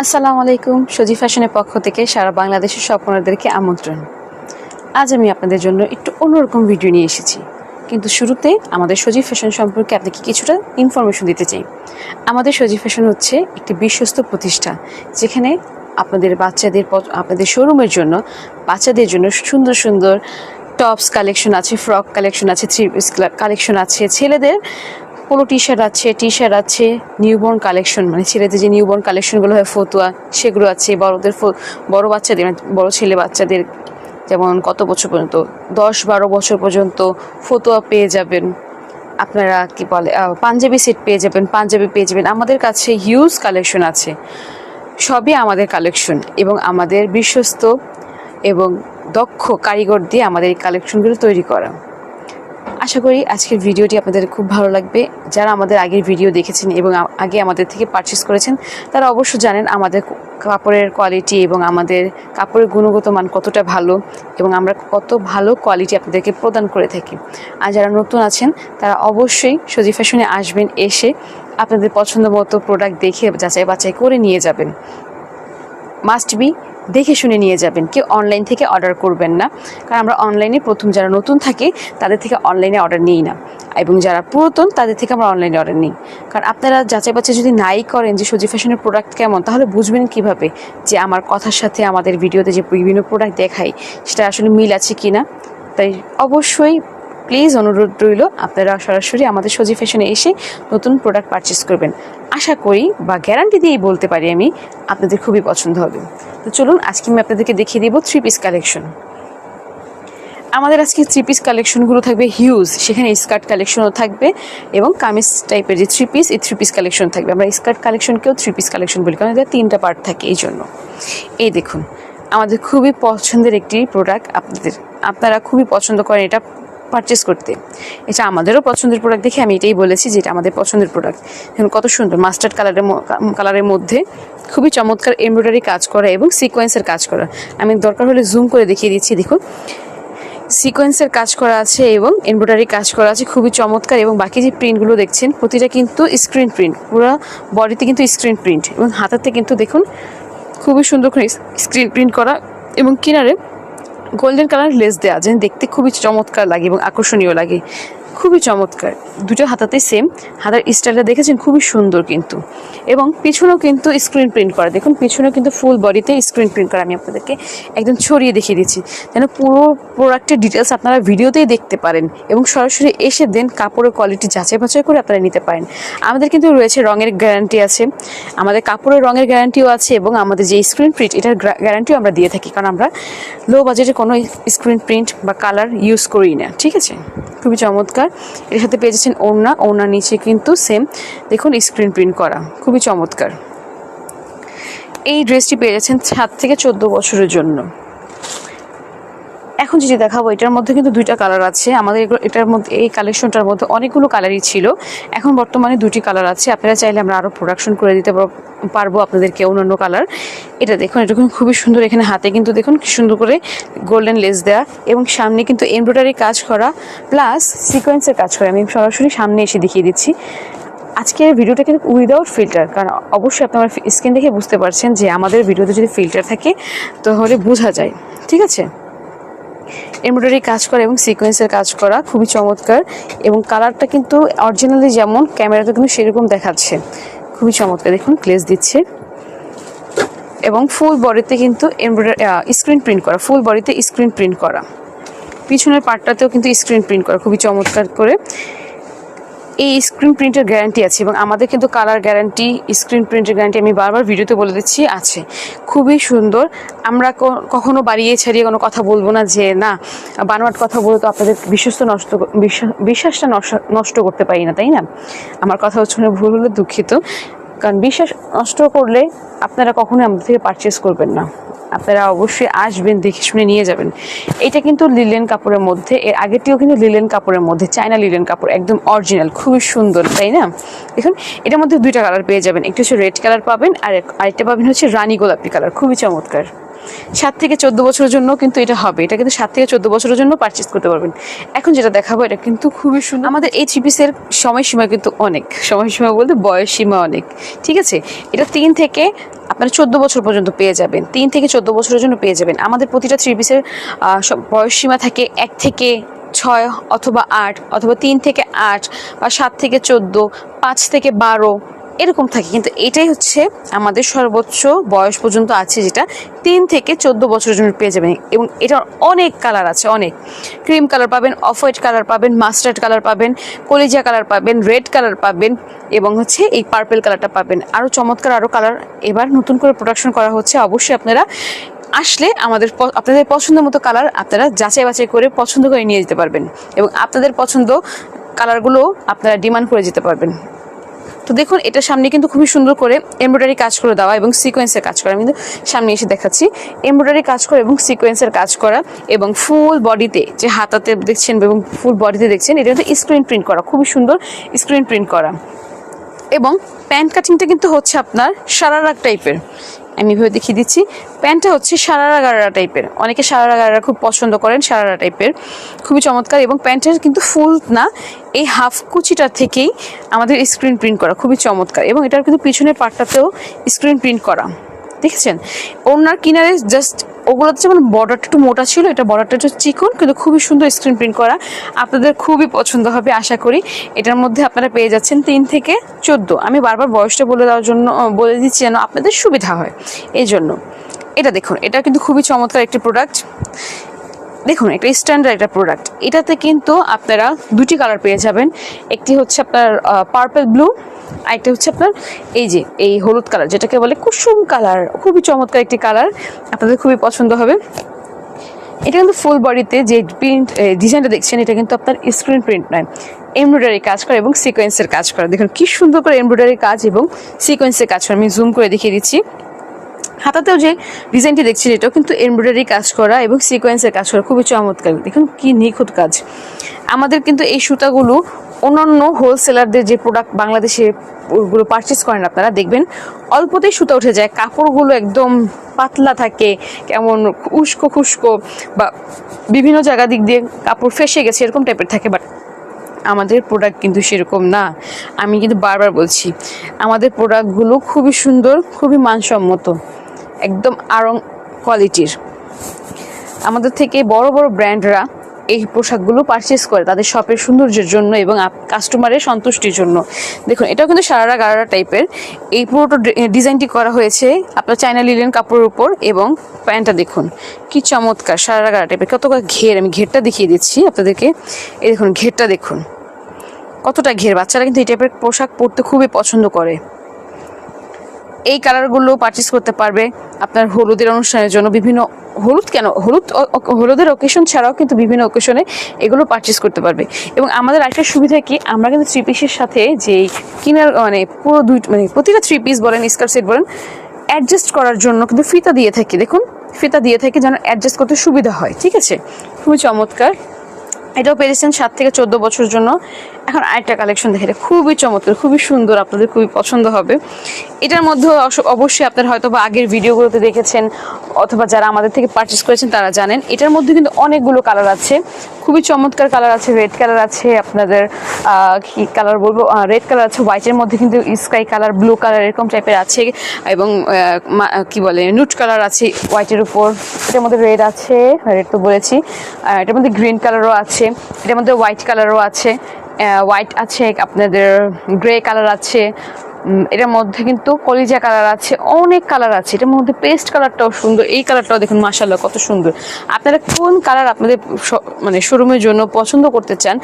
আসসালামু আলাইকুম। সজি ফ্যাশনের পক্ষ থেকে সারা বাংলাদেশের স্বপ্নদেরকে আমন্ত্রণ। আজ আমি আপনাদের জন্য একটু অন্যরকম ভিডিও নিয়ে এসেছি, কিন্তু শুরুতে আমাদের সজি ফ্যাশন সম্পর্কে আপনাকে কিছুটা ইনফরমেশন দিতে চাই। আমাদের সজি ফ্যাশন হচ্ছে একটি বিশ্বস্ত প্রতিষ্ঠান, যেখানে আপনাদের শোরুমের জন্য বাচ্চাদের জন্য সুন্দর সুন্দর টপস কালেকশন আছে, ফ্রক কালেকশন আছে, থ্রি পিস কালেকশন আছে, ছেলেদের পোলো টি শার্ট আছে, নিউবর্ন কালেকশন, মানে ছেলেদের যে নিউবর্ন কালেকশনগুলো হয় ফতুয়া, সেগুলো আছে। বড় বাচ্চাদের, বড় ছেলে বাচ্চাদের যেমন কত বছর পর্যন্ত, 10-12 বছর পর্যন্ত ফতুয়া পেয়ে যাবেন। আপনারা কি বলে পাঞ্জাবি সেট পেয়ে যাবেন। আমাদের কাছে হিউজ কালেকশন আছে, সবই আমাদের কালেকশন এবং আমাদের বিশ্বস্ত এবং দক্ষ কারিগর দিয়ে আমাদের এই কালেকশনগুলো তৈরি করা। আশা করি আজকের ভিডিওটি আপনাদের খুব ভালো লাগবে। যারা আমাদের আগের ভিডিও দেখেছেন এবং আগে আমাদের থেকে পারচেস করেছেন, তারা অবশ্য জানেন আমাদের কাপড়ের কোয়ালিটি এবং আমাদের কাপড়ের গুণগত মান কতটা ভালো এবং আমরা কত ভালো কোয়ালিটি আপনাদেরকে প্রদান করে থাকি। আর যারা নতুন আছেন, তারা অবশ্যই সজি ফ্যাশনে আসবেন, এসে আপনাদের পছন্দ মতো প্রোডাক্ট দেখে যাচাই বাছাই করে নিয়ে যাবেন। মাস্ট বি দেখে শুনে নিয়ে যাবেন। কেউ অনলাইন থেকে অর্ডার করবেন না, কারণ আমরা অনলাইনে যারা নতুন থাকে তাদের থেকে অনলাইনে অর্ডার নিই না, এবং যারা পুরাতন তাদের থেকে আমরা অনলাইনে অর্ডার নিই। কারণ আপনারা যাচাই বাছাই যদি নাই করেন যে সজি ফ্যাশনের প্রোডাক্ট কেমন, তাহলে বুঝবেন কিভাবে যে আমার কথার সাথে আমাদের ভিডিওতে যে বিভিন্ন প্রোডাক্ট দেখাই সেটা আসলে মিল আছে কি না। তাই অবশ্যই প্লিজ অনুরোধ রইল, আপনারা সরাসরি আমাদের সজি ফ্যাশনে এসে নতুন প্রোডাক্ট পারচেস করবেন। আশা করি বা গ্যারান্টি দিয়েই বলতে পারি আমি, আপনাদের খুবই পছন্দ হবে। তো চলুন আজকে আমি আপনাদেরকে দেখিয়ে দিব থ্রি পিস কালেকশন। আমাদের আজকে থ্রি পিস কালেকশনগুলো থাকবে হিউজ, সেখানে স্কার্ট কালেকশনও থাকবে এবং কামিজ টাইপের যে থ্রি পিস, এই থ্রি পিস কালেকশন থাকবে। আমরা স্কার্ট কালেকশনকেও থ্রি পিস কালেকশন বলি, কারণ এদের 3টা পার্ট থাকে। এই জন্য এই দেখুন, আমাদের খুবই পছন্দের একটি প্রোডাক্ট, আপনারা খুবই পছন্দ করেন এটা পারচেস করতে। এটা আমাদেরও পছন্দের প্রোডাক্ট, দেখে আমি এটাই বলেছি যে এটা আমাদের পছন্দের প্রোডাক্ট। এখন কত সুন্দর মাস্টার্ড কালারের মধ্যে খুবই চমৎকার এমব্রয়ডারি কাজ করা এবং সিকোয়েন্সের কাজ করা। আমি দরকার হলে জুম করে দেখিয়ে দিচ্ছি। দেখুন, সিকোয়েন্সের কাজ করা আছে এবং এমব্রয়ডারি কাজ করা আছে, খুবই চমৎকার। এবং বাকি যে প্রিন্টগুলো দেখছেন, প্রতিটা কিন্তু স্ক্রিন প্রিন্ট, পুরো বডিতে কিন্তু স্ক্রিন প্রিন্ট, এবং হাতাতে কিন্তু দেখুন খুবই সুন্দর করে স্ক্রিন প্রিন্ট করা, এবং কিনারে গোল্ডেন কালার লেস দেওয়া, যেন দেখতে খুবই চমৎকার লাগে এবং আকর্ষণীয় লাগে, খুবই চমৎকার। দুটো হাতাতে সেম, হাতার স্টাইলটা দেখেছেন খুবই সুন্দর কিন্তু। এবং পিছনেও কিন্তু স্ক্রিন প্রিন্ট করা, দেখুন পিছনেও কিন্তু ফুল বডিতে স্ক্রিন প্রিন্ট করা। আমি আপনাদেরকে একদম ছড়িয়ে দেখিয়ে দিচ্ছি, যেন পুরো প্রোডাক্টের ডিটেলস আপনারা ভিডিওতেই দেখতে পারেন এবং সরাসরি এসে দেন কাপড়ের কোয়ালিটি যাচাই বাছাই করে আপনারা নিতে পারেন। আমাদের কিন্তু রয়েছে রঙের গ্যারান্টি আছে, আমাদের কাপড়ের রঙের গ্যারান্টিও আছে, এবং আমাদের যে স্ক্রিন প্রিন্ট এটার গ্যারান্টিও আমরা দিয়ে থাকি, কারণ আমরা লো বাজেটে কোনো স্ক্রিন প্রিন্ট বা কালার ইউজ করি না। ঠিক আছে, খুবই চমৎকার। এর সাথে পেয়ে যাচ্ছেন ওড়না নিচে কিন্তু সেম দেখুন স্ক্রিন প্রিন্ট করা, খুবই চমৎকার। এই ড্রেসটি পেয়ে যাচ্ছেন 7 থেকে 14 বছরের জন্য। এখন যেটি দেখাবো, এটার মধ্যে কিন্তু 2টা কালার আছে। আমাদের এটার মধ্যে, এই কালেকশনটার মধ্যে অনেকগুলো কালারই ছিল, এখন বর্তমানে 2টি কালার আছে। আপনারা চাইলে আমরা আরও প্রোডাকশন করে দিতে পারবো আপনাদেরকে অন্যান্য কালার। এটা দেখুন, এটা কিন্তু খুবই সুন্দর। এখানে হাতে কিন্তু দেখুন কি সুন্দর করে গোল্ডেন লেস দেওয়া, এবং সামনে কিন্তু এমব্রয়ডারি কাজ করা প্লাস সিকোয়েন্সের কাজ করা। আমি সরাসরি সামনে এসে দেখিয়ে দিচ্ছি। আজকের ভিডিওটা কিন্তু উইদাউট ফিল্টার, কারণ অবশ্যই আপনারা স্ক্রিন দেখে বুঝতে পারছেন যে আমাদের ভিডিওতে যদি ফিল্টার থাকে তাহলে বোঝা যায়। ঠিক আছে, এমব্রয়ডারি কাজ করা এবং সিকোয়েন্সের কাজ করা, খুবই চমৎকার। এবং কালারটা কিন্তু অরিজিনালি যেমন ক্যামেরাতে কিন্তু সেরকম দেখাচ্ছে, খুবই চমৎকার। দেখুন গ্লেজ দিচ্ছে, এবং ফুল বডিতে কিন্তু স্ক্রিন প্রিন্ট করা, ফুল বডিতে স্ক্রিন প্রিন্ট করা, পিছনের পার্টটাতেও কিন্তু স্ক্রিন প্রিন্ট করা, খুবই চমৎকার করে। এই স্ক্রিন প্রিন্টের গ্যারান্টি আছে, এবং আমাদের কিন্তু কালার গ্যারান্টি, স্ক্রিন প্রিন্টের গ্যারান্টি আমি বারবার ভিডিওতে বলে দিচ্ছি আছে। খুবই সুন্দর। আমরা কখনো বাড়িয়ে ছাড়িয়ে কোনো কথা বলবো না যে না বানোয়াট কথা বলে তো আপনাদের বিশ্বাসটা নষ্ট করতে পারি না, তাই না? আমার কথা হচ্ছে ভুল হলে দুঃখিত, কারণ বিশ্বাস নষ্ট করলে আপনারা কখনোই আমাদের থেকে পারচেস করবেন না। আপনারা অবশ্যই আসবেন, দেখে শুনে নিয়ে যাবেন। এটা কিন্তু লিলেন কাপড়ের মধ্যে, এর আগেরটিও কিন্তু লিলেন কাপড়ের মধ্যে, চায়না লিলেন কাপড়, একদম অরিজিনাল, খুবই সুন্দর, তাই না? দেখুন, এটার মধ্যে 2টা কালার পেয়ে যাবেন, একটা হচ্ছে রেড কালার পাবেন আর আরেকটা পাবেন হচ্ছে রানী গোলাপি কালার, খুবই চমৎকার। 7 থেকে 14 বছরের জন্য কিন্তু এটা হবে, এটা কিন্তু 7 থেকে 14 বছরের জন্য পারচেজ করতে পারবেন। এখন যেটা দেখাবো এটা কিন্তু খুবই সুন্দর। আমাদের এই 3 পিসের সময়সীমা কিন্তু অনেক, সময়সীমা বলতে বয়স সীমা অনেক, ঠিক আছে। এটা 3 থেকে আপনারা 14 বছর পর্যন্ত পেয়ে যাবেন, 3 থেকে 14 বছরের জন্য পেয়ে যাবেন। আমাদের প্রতিটা 3 পিসের বয়স সীমা থাকে 1 থেকে 6 অথবা 8 অথবা 3 থেকে 8 বা 7 থেকে 14, 5 থেকে 12 এরকম থাকে, কিন্তু এটাই হচ্ছে আমাদের সর্বোচ্চ বয়স পর্যন্ত আছে, যেটা 3 থেকে 14 বছরের জন্য পেয়ে যাবেন। এবং এটার অনেক কালার আছে, অনেক ক্রিম কালার পাবেন, অফ হোয়াইট কালার পাবেন, মাস্টার্ড কালার পাবেন, কলিজা কালার পাবেন, রেড কালার পাবেন এবং হচ্ছে এই পার্পল কালারটা পাবেন। আরও চমৎকার আরও কালার এবার নতুন করে প্রোডাকশন করা হচ্ছে। অবশ্যই আপনারা আসলে আপনাদের পছন্দ মতো কালার আপনারা যাচাই বাছাই করে পছন্দ করে নিয়ে যেতে পারবেন এবং আপনাদের পছন্দ কালারগুলো আপনারা ডিমান্ড করে যেতে পারবেন। তো দেখুন, এটার সামনে কিন্তু খুবই সুন্দর করে এমব্রয়ডারি কাজ করে দেওয়া এবং সিকোয়েন্সের কাজ করা। আমি কিন্তু সামনে এসে দেখাচ্ছি, এমব্রয়ডারি কাজ করা এবং সিকোয়েন্সের কাজ করা এবং ফুল বডিতে, যে হাতাতে দেখছেন এবং ফুল বডিতে দেখছেন, এটা কিন্তু স্ক্রিন প্রিন্ট করা, খুবই সুন্দর স্ক্রিন প্রিন্ট করা। এবং প্যান্ট কাটিংটা কিন্তু হচ্ছে আপনার সারারা টাইপের। আমি এভাবে দেখিয়ে দিচ্ছি, প্যান্টটা হচ্ছে সারারা গারারা টাইপের, অনেকে সারারা গারারা খুব পছন্দ করেন, সারারা টাইপের খুবই চমৎকার। এবং প্যান্টের কিন্তু ফুল না, এই হাফ কুচিটা থেকেই আমাদের স্ক্রিন প্রিন্ট করা, খুবই চমৎকার। এবং এটার কিন্তু পিছনের পার্টটাতেও স্ক্রিন প্রিন্ট করা, দেখেছেন। ওনার কিনারে জাস্ট ওগুলোতে যেমন বর্ডারটা একটু মোটা ছিল, এটা বর্ডারটা একটু চিকন, কিন্তু খুবই সুন্দর স্ক্রিন প্রিন্ট করা। আপনাদের খুবই পছন্দ হবে আশা করি। এটার মধ্যে আপনারা পেয়ে যাচ্ছেন 3 থেকে 14। আমি বারবার বয়সটা বলে দিচ্ছি যেন আপনাদের সুবিধা হয়, এই জন্য। এটা দেখুন, এটা কিন্তু খুবই চমৎকার একটি প্রোডাক্ট। দেখুন, একটা স্ট্যান্ডার্ড একটা প্রোডাক্ট। এটাতে কিন্তু আপনারা 2টি কালার পেয়ে যাবেন, একটি হচ্ছে আপনার পার্পল ব্লু, আরেকটা হচ্ছে আপনার এই হলুদ কালার, যেটাকে বলে কুসুম কালার। খুবই চমৎকার একটি কালার, আপনাদের খুবই পছন্দ হবে। এটা কিন্তু ফুল বডিতে যে প্রিন্ট ডিজাইনটা দেখছেন, এটা কিন্তু আপনার স্ক্রিন প্রিন্ট নয়, এমব্রয়ডারি কাজ করা এবং সিকোয়েন্সের কাজ করা। দেখুন কি সুন্দর করে এমব্রয়ডারি কাজ এবং সিকোয়েন্সের কাজ করা। আমি জুম করে দেখিয়ে দিচ্ছি। হাতাতেও যে ডিজাইনটি দেখছেন, এটাও কিন্তু এমব্রয়ডারি কাজ করা এবং সিকোয়েন্সের কাজ করা, খুবই চমৎকার। দেখুন কি নিখুঁত কাজ। আমাদের কিন্তু এই সুতাগুলো অন্যান্য হোলসেলারদের যে প্রোডাক্ট বাংলাদেশে ওগুলো পারচেস করেন, আপনারা দেখবেন অল্পতেই সুতা উঠে যায়, কাপড়গুলো একদম পাতলা থাকে, কেমন উস্কো খুস্কো বা বিভিন্ন জায়গা দিক দিয়ে কাপড় ফেসে গেছে এরকম টাইপের থাকে। বাট আমাদের প্রোডাক্ট কিন্তু সেরকম না। আমি কিন্তু বারবার বলছি, আমাদের প্রোডাক্টগুলো খুবই সুন্দর, খুবই মানসম্মত, একদম আরং কোয়ালিটির। আমাদের থেকে বড় বড় ব্র্যান্ডরা এই পোশাকগুলো পারচেস করে তাদের শপের সৌন্দর্যের জন্য এবং কাস্টমারের সন্তুষ্টির জন্য। দেখুন, এটাও কিন্তু সারারা গারারা টাইপের। এই পুরোটা ডিজাইনটি করা হয়েছে আপনার চায়না লিলেন কাপড়ের উপর। এবং প্যান্টটা দেখুন কি চমৎকার, সারারা গারা টাইপের। কতটা ঘের, আমি ঘেরটা দেখিয়ে দিচ্ছি আপনাদেরকে। এই দেখুন ঘেরটা দেখুন কতটা ঘের। বাচ্চারা কিন্তু এই টাইপের পোশাক পরতে খুবই পছন্দ করে। এই কালারগুলো পারচেস করতে পারবে আপনার হলুদের অনুষ্ঠানের জন্য। বিভিন্ন হলুদের অকেশন ছাড়াও কিন্তু বিভিন্ন অকেশনে এগুলো পারচেস করতে পারবে। এবং আমাদের একটা সুবিধা কি, আমরা কিন্তু 3 পিসের সাথে যেই কিনার পুরো প্রতিটা 3 পিস বলেন, স্কার্ট সেট বলেন, অ্যাডজাস্ট করার জন্য কিন্তু ফিতা দিয়ে থাকি। দেখুন ফিতা দিয়ে থাকি যেন অ্যাডজাস্ট করতে সুবিধা হয়, ঠিক আছে। খুবই চমৎকার। এটাও পেয়েছেন 7 থেকে 14 বছরের জন্য। এখন আরেকটা কালেকশন দেখে, এটা খুবই চমৎকার, খুবই সুন্দর, আপনাদের খুবই পছন্দ হবে। এটার মধ্যে অবশ্যই আপনারা হয়তো বা আগের ভিডিওগুলোতে দেখেছেন অথবা যারা আমাদের থেকে পারচেস করেছেন তারা জানেন। এটার মধ্যে কিন্তু অনেকগুলো কালার আছে, খুবই চমৎকার কালার আছে। রেড কালার আছে আপনাদের, কি কালার বলবো, রেড কালার আছে, হোয়াইটের মধ্যে কিন্তু স্কাই কালার, ব্লু কালার এরকম টাইপের আছে। এবং কি বলে নুট কালার আছে হোয়াইটের উপর। এটার মধ্যে রেড আছে, রেড তো বলেছি। এটার মধ্যে গ্রিন কালারও আছে, এটার মধ্যে হোয়াইট কালারও আছে, হোয়াইট আছে, আপনাদের গ্রে কালার আছে, এটার মধ্যে কিন্তু কলিজা কালার আছে, অনেক কালার আছে। এটার মধ্যে পেস্ট কালারটাও সুন্দর, এই কালারটাও দেখুন মাশাআল্লাহ কত সুন্দর। আপনারা কোন কালার আপনাদের শোরুমের জন্য পছন্দ করতে চান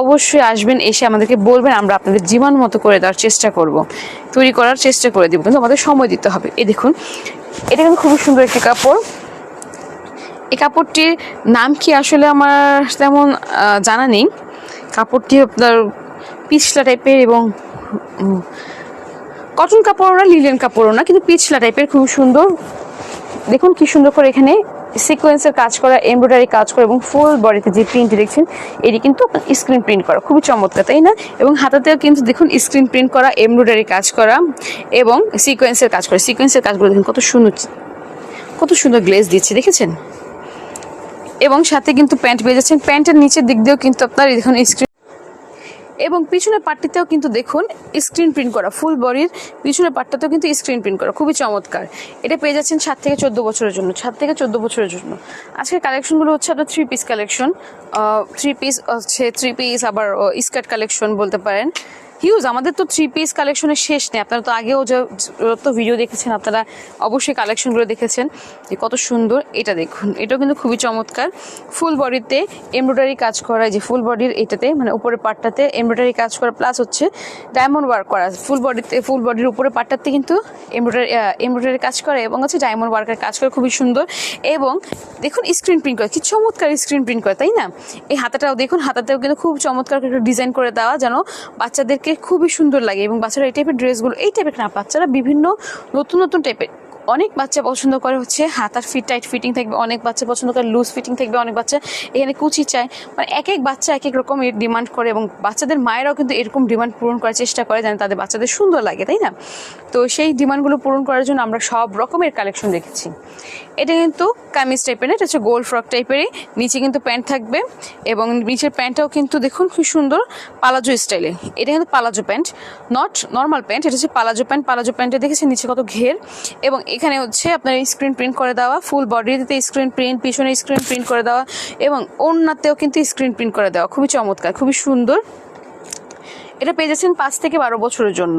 অবশ্যই আসবেন, এসে আমাদেরকে বলবেন, আমরা আপনাদের জীবন মতো করে দেওয়ার চেষ্টা করব, তৈরি করার চেষ্টা করে দেবো, কিন্তু আমাদের সময় দিতে হবে। এই দেখুন, এটা কিন্তু খুবই সুন্দর একটি কাপড়। এই কাপড়টির নাম কি আসলে আমার তেমন জানা নেই। কাপড়টি আপনার পিছলা টাইপের এবং কটন কাপড়ও না, লিলেন কাপড়ও না, কিন্তু পিছলা টাইপের, খুব সুন্দর। দেখুন কি সুন্দর করে এখানে সিকোয়েন্সের কাজ করা, এমব্রয়ডারি কাজ করা এবং ফুল বডিতে যে প্রিন্ট দেখছেন এটি কিন্তু স্ক্রিন প্রিন্ট করা, খুবই চমৎকার, তাই না? এবং হাতাতেও কিন্তু দেখুন স্ক্রিন প্রিন্ট করা, এমব্রয়ডারি কাজ করা এবং সিকোয়েন্সের কাজ করা। সিকোয়েন্সের কাজগুলো দেখুন কত সুন্দর, কত সুন্দর গ্লেজ দিচ্ছে দেখেছেন। এবং সাথে কিন্তু প্যান্ট পেয়ে যাচ্ছেন। প্যান্টের নিচের দিক দিয়েও কিন্তু আপনার দেখুন স্ক্রিন, এবং পিছনের পাটটিতেও কিন্তু দেখুন স্ক্রিন প্রিন্ট করা, ফুল বডির পিছনের পাটটাতেও কিন্তু স্ক্রিন প্রিন্ট করা, খুবই চমৎকার। এটা পেয়ে যাচ্ছেন 7 থেকে 14 বছরের জন্য, 7 থেকে 14 বছরের জন্য। আজকের কালেকশনগুলো হচ্ছে আপনার 3 পিস কালেকশন, 3 পিস হচ্ছে 3 পিস, আবার স্কার্ট কালেকশন বলতে পারেন। হিউজ, আমাদের তো 3 পিস কালেকশনের শেষ নেই। আপনারা তো আগেও যত ভিডিও দেখেছেন আপনারা অবশ্যই কালেকশনগুলো দেখেছেন যে কত সুন্দর। এটা দেখুন, এটাও কিন্তু খুবই চমৎকার। ফুল বডিতে এমব্রয়ডারি কাজ করা, যে ফুল বডির এটাতে মানে উপরের পার্টটাতে এমব্রয়ডারি কাজ করা, প্লাস হচ্ছে ডায়মন্ড ওয়ার্ক করা। ফুল বডির উপরের পার্টটাতে কিন্তু এমব্রয়ডারি কাজ করে এবং হচ্ছে ডায়মন্ড ওয়ার্কের কাজ করে, খুবই সুন্দর। এবং দেখুন স্ক্রিন প্রিন্ট করে, কি চমৎকার স্ক্রিন প্রিন্ট করে, তাই না? এই হাতাটাও দেখুন, হাতাতেও কিন্তু খুব চমৎকার একটা ডিজাইন করে দেওয়া, যেন বাচ্চাদেরকে খুবই সুন্দর লাগে। এবং বাচ্চারা এই টাইপের ড্রেসগুলো, এই টাইপের না, বাচ্চারা বিভিন্ন নতুন নতুন টাইপের, অনেক বাচ্চা পছন্দ করে হচ্ছে হাতার টাইট ফিটিং থাকবে, অনেক বাচ্চা পছন্দ করে লুজ ফিটিং থাকবে, অনেক বাচ্চা এখানে কুচি চায়। মানে এক এক বাচ্চা এক এক রকম ডিমান্ড করে, এবং বাচ্চাদের মায়েরাও কিন্তু এরকম ডিমান্ড পূরণ করার চেষ্টা করে, যেন তাদের বাচ্চাদের সুন্দর লাগে, তাই না? তো সেই ডিমান্ডগুলো পূরণ করার জন্য আমরা সব রকমের কালেকশন রেখেছি। এটা কিন্তু কামিজ টাইপের, এটা হচ্ছে গোল ফ্রক টাইপেরই, নিচে কিন্তু প্যান্ট থাকবে, এবং নিচের প্যান্টটাও কিন্তু দেখুন খুব সুন্দর পালাজো স্টাইলে। এটা কিন্তু palazzo pant, not normal pant, এটা হচ্ছে পালাজো প্যান্ট। পালাজো প্যান্টে দেখেছেন নিচে কত ঘের, এবং এখানে হচ্ছে আপনার স্ক্রিন প্রিন্ট করে দেওয়া, ফুল বডিতে স্ক্রিন প্রিন্ট, পিছনে স্ক্রিন প্রিন্ট করে দেওয়া, এবং ওড়নাতেও কিন্তু স্ক্রিন প্রিন্ট করে দেওয়া, খুবই চমৎকার, খুবই সুন্দর। এটা পেয়ে যাচ্ছেন 5 থেকে 12 বছরের জন্য।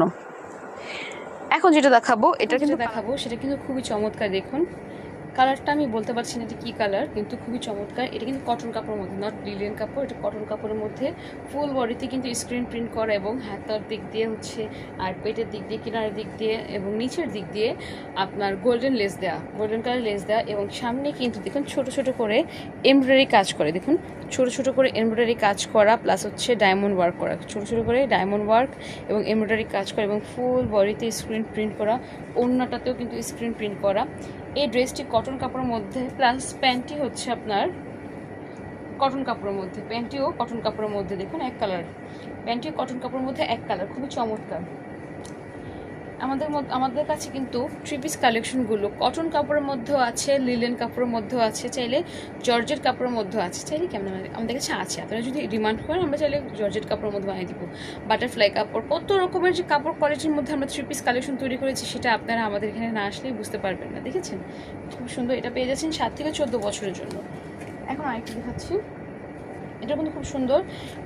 এখন যেটা দেখাবো, সেটা কিন্তু খুবই চমৎকার। দেখুন কালারটা আমি বলতে পারছি না এটা কী কালার, কিন্তু খুবই চমৎকার। এটা কিন্তু কটন কাপড়ের মধ্যে, নট লিলেন কাপড়, এটা কটন কাপড়ের মধ্যে ফুল বডিতে কিন্তু স্ক্রিন প্রিন্ট করা, এবং হাতার দিক দিয়ে হচ্ছে, আর পেটের দিক দিয়ে, কিনারের দিক দিয়ে এবং নিচের দিক দিয়ে আপনার গোল্ডেন লেস দেওয়া, গোল্ডেন কালার লেস দেওয়া, এবং সামনে কিন্তু দেখুন ছোট ছোট করে এমব্রয়ডারি কাজ করে, দেখুন ছোট ছোট করে এমব্রয়ডারি কাজ করা, প্লাস হচ্ছে ডায়মন্ড ওয়ার্ক করা, ছোট ছোট করে ডায়মন্ড ওয়ার্ক এবং এমব্রয়ডারি কাজ করা, এবং ফুল বডিতে স্ক্রিন প্রিন্ট করা, ওড়নাটাতেও কিন্তু স্ক্রিন প্রিন্ট করা। এই ড্রেসটি কটন কাপড়ের মধ্যে, প্লাস প্যান্টটি হচ্ছে আপনার কটন কাপড়ের মধ্যে, প্যান্টিও কটন কাপড়ের মধ্যে, দেখুন এক কালার, প্যান্টিও কটন কাপড়ের মধ্যে এক কালার, খুবই চমৎকার। আমাদের কাছে কিন্তু 3 পিস কালেকশনগুলো কটন কাপড়ের মধ্যেও আছে, লিলেন কাপড়ের মধ্যেও আছে, চাইলে জর্জেট কাপড়ের মধ্যেও আছে, চাইলে কেমন আমাদের কাছে আছে। আপনারা যদি ডিমান্ড করেন আমরা চাইলে জর্জেট কাপড়ের মধ্যে বানিয়ে দিব, বাটারফ্লাই কাপড়, কত রকমের যে কাপড় কোয়ালিটির মধ্যে আমরা 3 পিস কালেকশন তৈরি করেছি, সেটা আপনারা আমাদের এখানে না আসলেই বুঝতে পারবেন না। দেখেছেন খুব সুন্দর। এটা পেয়ে যাচ্ছেন 7 থেকে 14 বছরের জন্য। এখন আরেকটা দেখাচ্ছি, এটা কিন্তু খুব সুন্দর।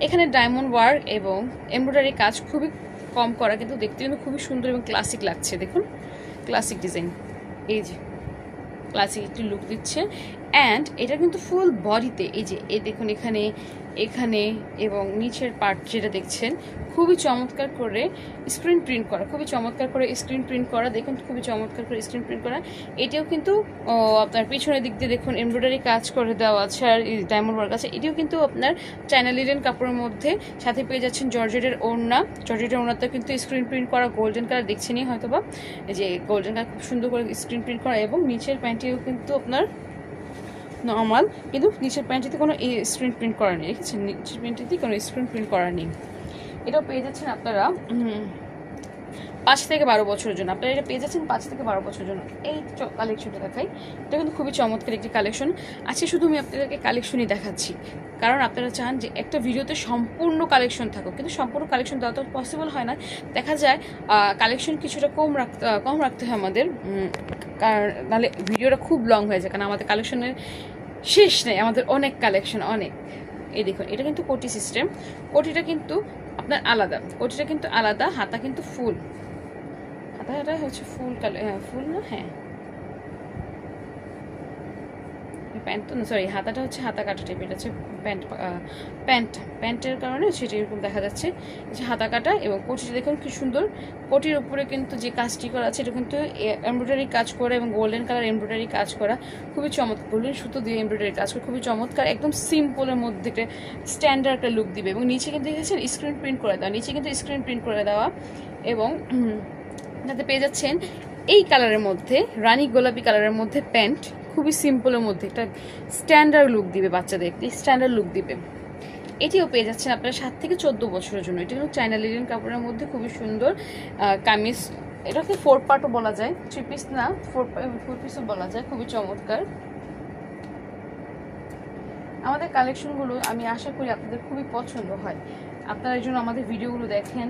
এখানে ডায়মন্ড ওয়ার্ক এবং এমব্রয়ডারি কাজ খুবই কম করা, কিন্তু দেখতে কিন্তু খুবই সুন্দর এবং ক্লাসিক লাগছে। দেখুন ক্লাসিক ডিজাইন, এই যে ক্লাসিক একটি লুক দিচ্ছে। অ্যান্ড এটা কিন্তু ফুল বডিতে, এই যে এই দেখুন এখানে এখানে এবং নিচের পার্ট যেটা দেখছেন খুবই চমৎকার করে স্ক্রিন প্রিন্ট করা, খুবই চমৎকার করে স্ক্রিন প্রিন্ট করা, দেখুন খুবই চমৎকার করে স্ক্রিন প্রিন্ট করা। এটিও কিন্তু আপনার পিছনের দিক দিয়ে দেখুন এমব্রয়ডারি কাজ করে দেওয়া আছে, আর ডায়মন্ড ওয়ার্ক আছে। এটিও কিন্তু আপনার চায়না লিলেন কাপড়ের মধ্যে, সাথে পেয়ে যাচ্ছেন জর্জেটের ওড়না, জর্জেটের ওড়নাতে কিন্তু স্ক্রিন প্রিন্ট করা, গোল্ডেন কালার দেখছেনই হয়তো বা, যে গোল্ডেন কালার খুব সুন্দর করে স্ক্রিন প্রিন্ট করা, এবং নিচের প্যান্টিও কিন্তু আপনার নর্মাল, কিন্তু নিচের প্যান্টিতে কোনো স্ক্রিন প্রিন্ট করা নেই, দেখেছেন নিচের প্যান্টিতে কোনো স্ক্রিন প্রিন্ট করা নেই। এটাও পেয়ে যাচ্ছেন আপনারা 5 থেকে 12 বছরের জন্য। আপনারা এটা পেয়ে যাচ্ছেন 5 থেকে 12 বছরের জন্য। এই কালেকশনটা দেখাই, এটা কিন্তু খুবই চমৎকার একটি কালেকশন। আজকে শুধু আমি আপনাদেরকে কালেকশনই দেখাচ্ছি, কারণ আপনারা চান যে একটা ভিডিওতে সম্পূর্ণ কালেকশন থাকুক, কিন্তু সম্পূর্ণ কালেকশন দেওয়া তো পসিবল হয় না। দেখা যায় কালেকশন কিছুটা কম রাখতে হয় আমাদের, কারণ নাহলে ভিডিওটা খুব লং হয়ে যায়, কারণ আমাদের কালেকশনের শেষ নেই, আমাদের অনেক কালেকশন অনেক। এই দেখুন এটা কিন্তু কোটি সিস্টেম, কোটিটা কিন্তু আপনার আলাদা, কোটিটা কিন্তু আলাদা, হাতা কিন্তু ফুল, হাতাটা হচ্ছে ফুল কালার, ফুল না, হ্যাঁ প্যান্ট তো না, সরি হাতাটা হচ্ছে হাতা কাটা টাইপ, এটা হচ্ছে প্যান্টের কারণে সেটা এরকম দেখা যাচ্ছে, হাতা কাটা। এবং কোটিটা দেখুন কি সুন্দর, কোটির উপরে কিন্তু যে কাজটি করা আছে এটা কিন্তু এমব্রয়ডারি কাজ করা, এবং গোল্ডেন কালার এমব্রয়ডারি কাজ করা, খুবই চমৎকার, গোল্ডেন সুতো দিয়ে এমব্রয়ডারি কাজ করা, খুবই চমৎকার, একদম সিম্পলের মধ্যে একটা স্ট্যান্ডার্ড একটা লুক দিবে। এবং নিচে কিন্তু দেখেছেন স্ক্রিন প্রিন্ট করে দেওয়া, নিচে কিন্তু স্ক্রিন প্রিন্ট করে দেওয়া, এবং যাতে পেয়ে যাচ্ছেন এই কালারের মধ্যে, রানী গোলাপি কালারের মধ্যে প্যান্ট, খুবই সিম্পলের মধ্যে একটা স্ট্যান্ডার্ড লুক দিবে, বাচ্চাদের একটি স্ট্যান্ডার্ড লুক দিবে। এটিও পেয়ে যাচ্ছেন আপনারা 7 থেকে 14 বছরের জন্য। এটি কিন্তু চায়না লিলেন কাপড়ের মধ্যে খুবই সুন্দর কামিজ এটাকে 4 পার্টও বলা যায়, 3 পিস না 4 পিসও বলা যায়। খুবই চমৎকার আমাদের কালেকশনগুলো। আমি আশা করি আপনাদের খুবই পছন্দ হয়। আপনারা এই জন্য আমাদের ভিডিওগুলো দেখে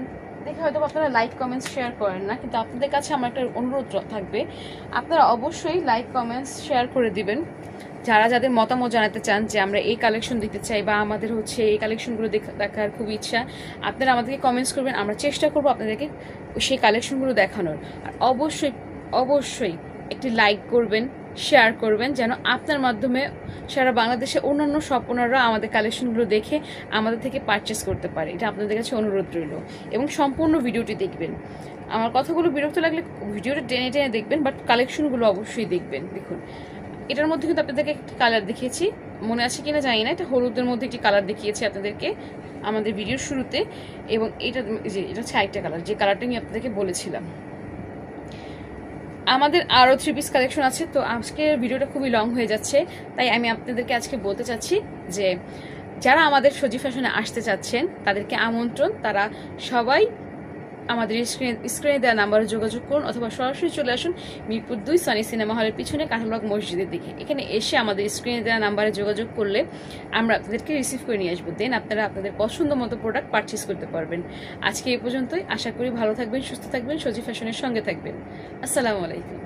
হয়তো আপনারা লাইক কমেন্টস শেয়ার করেন না, কিন্তু আপনাদের কাছে আমার একটা অনুরোধ থাকবে, আপনারা অবশ্যই লাইক কমেন্টস শেয়ার করে দিবেন। যাদের মতামত জানাতে চান যে আমরা এই কালেকশন দিতে চাই বা আমাদের হচ্ছে এই কালেকশনগুলো দেখার খুব ইচ্ছা, আপনারা আমাদেরকে কমেন্টস করবেন। আমরা চেষ্টা করবো আপনাদেরকে সেই কালেকশনগুলো দেখানোর। আর অবশ্যই অবশ্যই একটি লাইক করবেন, শেয়ার করবেন, যেন আপনার মাধ্যমে সারা বাংলাদেশে অন্যান্য শপ ওনাররা আমাদের কালেকশনগুলো দেখে আমাদের থেকে পারচেস করতে পারে। এটা আপনাদের কাছে অনুরোধ রইল। এবং সম্পূর্ণ ভিডিওটি দেখবেন। আমার কথাগুলো বিরক্ত লাগলে ভিডিওটা টেনে টেনে দেখবেন, বাট কালেকশনগুলো অবশ্যই দেখবেন। দেখুন, এটার মধ্যে কিন্তু আপনাদেরকে একটি কালার দেখিয়েছি, মনে আছে কিনা জানি না, এটা হলুদের মধ্যে একটি কালার দেখিয়েছি আপনাদেরকে আমাদের ভিডিওর শুরুতে। এবং এটা হচ্ছে আরেকটা কালার, যে কালারটা আমি আপনাদেরকে বলেছিলাম। আমাদের আরও 3 পিস কালেকশন আছে। তো আজকের ভিডিওটা খুবই লং হয়ে যাচ্ছে, তাই আমি আপনাদেরকে আজকে বলতে চাচ্ছি যে যারা আমাদের সজীব ফ্যাশনে আসতে চাচ্ছেন তাদেরকে আমন্ত্রণ। তারা সবাই আমাদের স্ক্রিনে দেওয়া নাম্বারে যোগাযোগ করুন, অথবা সরাসরি চলে আসুন মিরপুর 2 সানি সিনেমা হলের পিছনে কাঁঠালবাগ মসজিদের দিকে। এখানে এসে আমাদের স্ক্রিনে দেওয়া নাম্বারে যোগাযোগ করলে আমরা আপনাদেরকে রিসিভ করে নিয়ে আসবো। দেন আপনারা আপনাদের পছন্দ মতো প্রোডাক্ট পারচেস করতে পারবেন। আজকে এই পর্যন্তই। আশা করি ভালো থাকবেন, সুস্থ থাকবেন, সজীব ফ্যাশনের সঙ্গে থাকবেন। আসসালামু আলাইকুম।